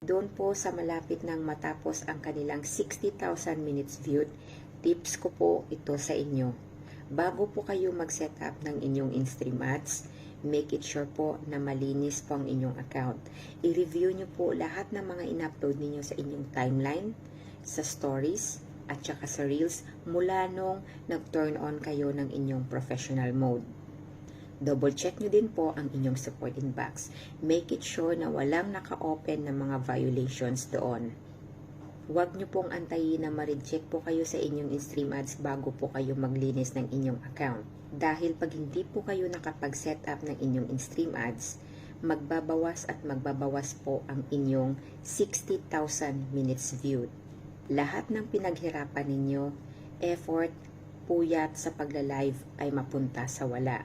Doon po sa malapit ng matapos ang kanilang 60,000 minutes viewed, tips ko po ito sa inyo. Bago po kayo mag-setup ng inyong in-stream ads, make it sure po na malinis po ang inyong account. I-review nyo po lahat ng mga in-upload ninyo sa inyong timeline, sa stories, at saka sa reels mula nung nag-turn on kayo ng inyong professional mode. Double check nyo din po ang inyong support inbox. Make it sure na walang naka-open na mga violations doon. Huwag nyo pong antayin na ma-reject po kayo sa inyong in-stream ads bago po kayo maglinis ng inyong account. Dahil pag hindi po kayo nakapag-set up ng inyong in-stream ads, magbabawas at magbabawas po ang inyong 60,000 minutes viewed. Lahat ng pinaghirapan ninyo, effort, puyat sa pagla-live ay mapunta sa wala.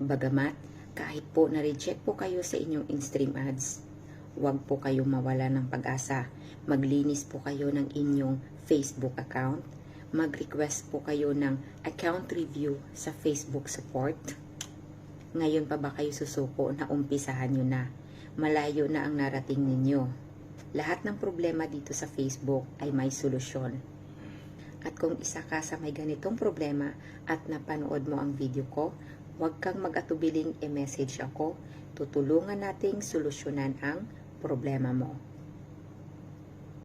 Bagamat, kahit po na-reject po kayo sa inyong in-stream ads, huwag po kayong mawala ng pag-asa. Maglinis po kayo ng inyong Facebook account. Mag-request po kayo ng account review sa Facebook support. Ngayon pa ba kayo susuko na umpisahan nyo na? Malayo na ang narating ninyo. Lahat ng problema dito sa Facebook ay may solusyon. At kung isa ka sa may ganitong problema at napanood mo ang video ko, huwag kang mag-atubiling i-message ako. Tutulungan nating solusyonan ang problema mo.